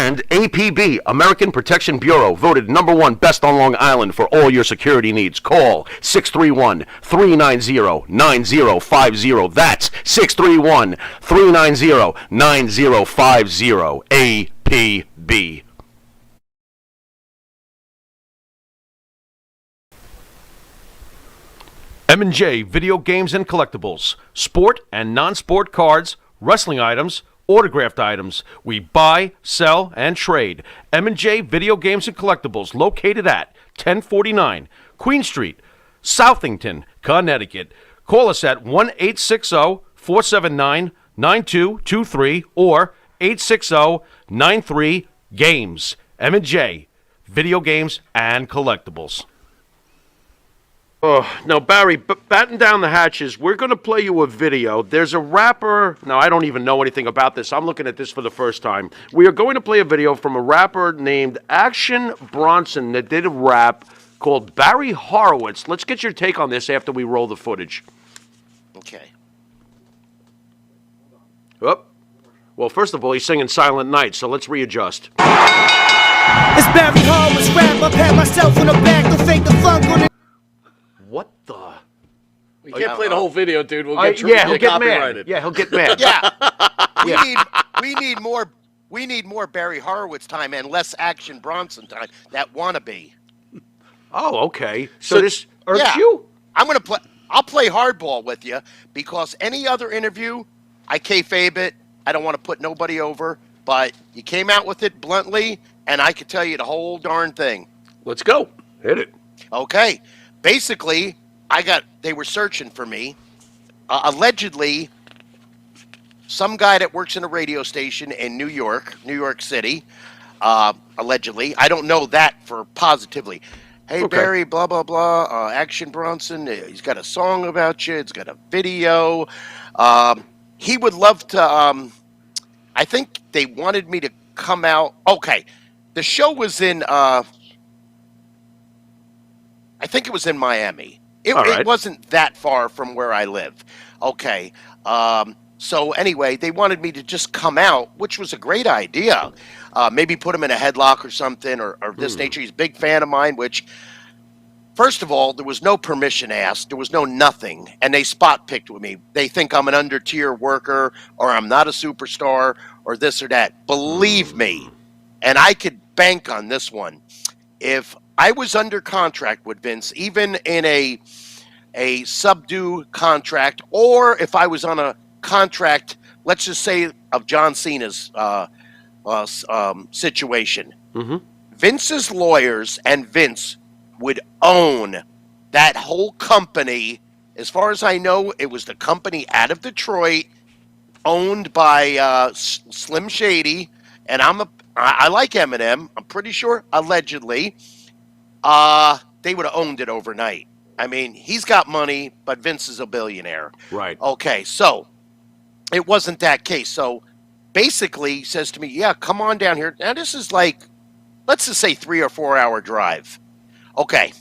And APB, American Protection Bureau, voted #1 best on Long Island for all your security needs. Call 631-390-9050. That's 631-390-9050. APB. M&J Video Games and Collectibles. Sport and non-sport cards, wrestling items, autographed items. We buy, sell, and trade. M&J Video Games and Collectibles, located at 1049 Queen Street, Southington, Connecticut. Call us at 1-860-479-9223 or 860-93-GAMES. M&J Video Games and Collectibles. Oh, now, Barry, batten down the hatches. We're going to play you a video. There's a rapper. Now, I don't even know anything about this. I'm looking at this for the first time. We are going to play a video from a rapper named Action Bronson that did a rap called Barry Horowitz. Let's get your take on this after we roll the footage. Okay. Oh. Well, first of all, he's singing Silent Night, so let's readjust. It's Barry Horowitz rap. I pat myself on the back. Don't fake the funk on it. What the? We can't play the whole video, dude. We'll get he'll get copyrighted. mad. Yeah, he'll get mad. Yeah. We need more Barry Horowitz time and less Action Bronson time. That wannabe. Oh, okay. So this irks yeah, you? I'll play hardball with you because any other interview, I kayfabe it. I don't want to put nobody over, but you came out with it bluntly, and I could tell you the whole darn thing. Let's go. Hit it. Okay. Basically, they were searching for me. Allegedly, some guy that works in a radio station in New York City, allegedly. I don't know that for positively. Hey, okay. Barry, blah, blah, blah, Action Bronson, he's got a song about you. It's got a video. He would love to, I think they wanted me to come out. Okay, the show was in, I think it was in Miami. It wasn't that far from where I live. Okay. So anyway, they wanted me to just come out, which was a great idea. Maybe put him in a headlock or something or this nature. He's a big fan of mine, which, first of all, there was no permission asked. There was no nothing. And they spot picked with me. They think I'm an under-tier worker or I'm not a superstar or this or that. Believe me, and I could bank on this one. If I was under contract with Vince, even in a subdue contract, or if I was on a contract, let's just say of John Cena's situation, Vince's lawyers and Vince would own that whole company. As far as I know, it was the company out of Detroit, owned by Slim Shady, and I like Eminem. I'm pretty sure, allegedly. They would have owned it overnight. I mean, he's got money, but Vince is a billionaire. Right. Okay, so it wasn't that case. So basically, he says to me, yeah, come on down here. Now, this is like, let's just say 3 or 4 hour drive. Okay,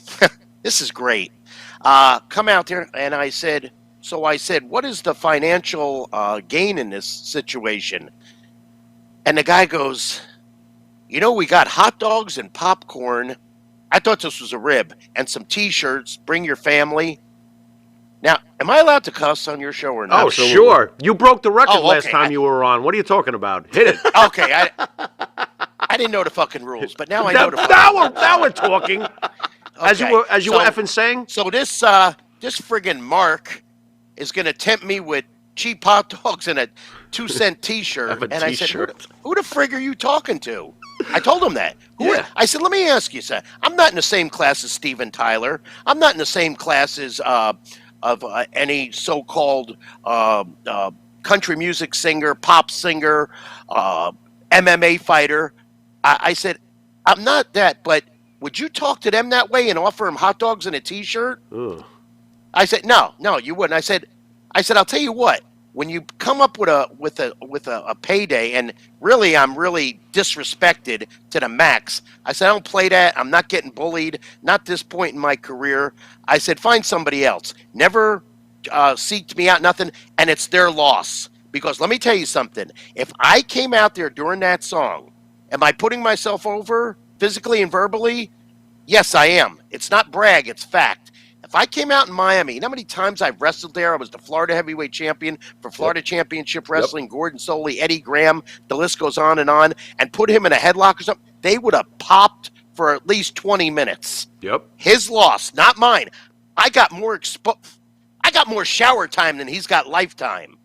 this is great. Come out there. And I said, what is the financial gain in this situation? And the guy goes, we got hot dogs and popcorn. I thought this was a rib. And some T-shirts. Bring your family. Now, am I allowed to cuss on your show or not? Oh, sure. You broke the record last time you were on. What are you talking about? Hit it. Okay. I didn't know the fucking rules, but now I know the fucking now we're talking. Okay. As you were effing saying? So this friggin' Mark is going to tempt me with cheap hot dogs and a 2-cent T-shirt. And I said, who the frig are you talking to? I told him that. I said, let me ask you, sir. I'm not in the same class as Steven Tyler. I'm not in the same class as any so-called country music singer, pop singer, MMA fighter. I said, I'm not that, but would you talk to them that way and offer them hot dogs and a T-shirt? Ugh. I said, no, you wouldn't. I said, I'll tell you what. When you come up with a payday, and really I'm really disrespected to the max. I said, I don't play that. I'm not getting bullied. Not this point in my career. I said, find somebody else. Never seeked me out, nothing. And it's their loss. Because let me tell you something. If I came out there during that song, Am I putting myself over physically and verbally? Yes, I am. It's not brag, it's fact. If I came out in Miami, you know how many times I've wrestled there? I was the Florida heavyweight champion for Florida Championship Wrestling, Gordon Soley, Eddie Graham, the list goes on, and put him in a headlock or something. They would have popped for at least 20 minutes. Yep. His loss, not mine. I got more shower time than he's got lifetime.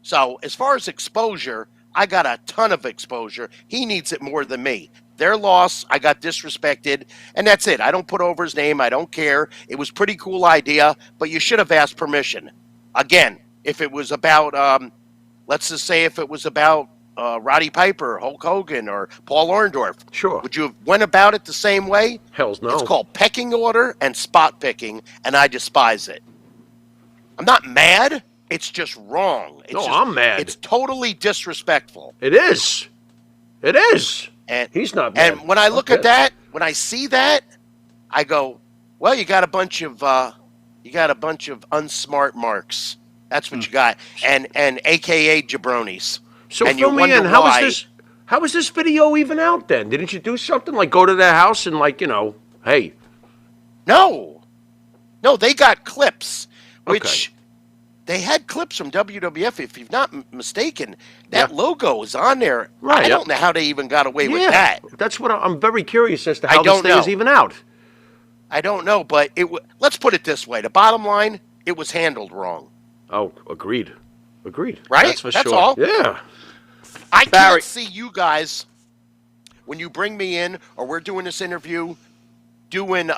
So as far as exposure, I got a ton of exposure. He needs it more than me. Their loss, I got disrespected, and that's it. I don't put over his name. I don't care. It was a pretty cool idea, but you should have asked permission. Again, if it was about, let's just say if it was about Roddy Piper, Hulk Hogan, or Paul Orndorff, sure, would you have went about it the same way? Hells no. It's called pecking order and spot picking, and I despise it. I'm not mad. It's just wrong. I'm mad. It's totally disrespectful. It is. It is. And he's not mad. And when I look at that, when I see that, I go, well, you got a bunch of unsmart marks. That's what you got. And AKA jabronis. So and fill me in. How is this video even out then? Didn't you do something like go to their house and hey? No, they got clips, which they had clips from WWF. If you've not mistaken, that logo is on there. Right. I don't know how they even got away with that. That's what I'm very curious as to how this thing is even out. I don't know, but let's put it this way: the bottom line, it was handled wrong. Oh, agreed. Right? That's for sure. That's all. Yeah. I can't see you guys when you bring me in or we're doing this interview doing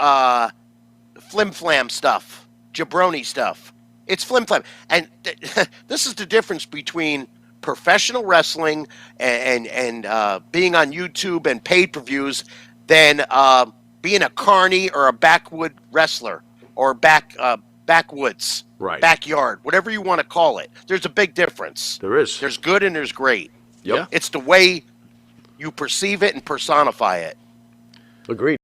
flim-flam stuff, jabroni stuff. It's flim-flam. And this is the difference between professional wrestling and being on YouTube and pay-per-views than being a carny or a backwood wrestler or backwoods, backyard, whatever you want to call it. There's a big difference. There is. There's good and there's great. Yep. It's the way you perceive it and personify it. Agreed.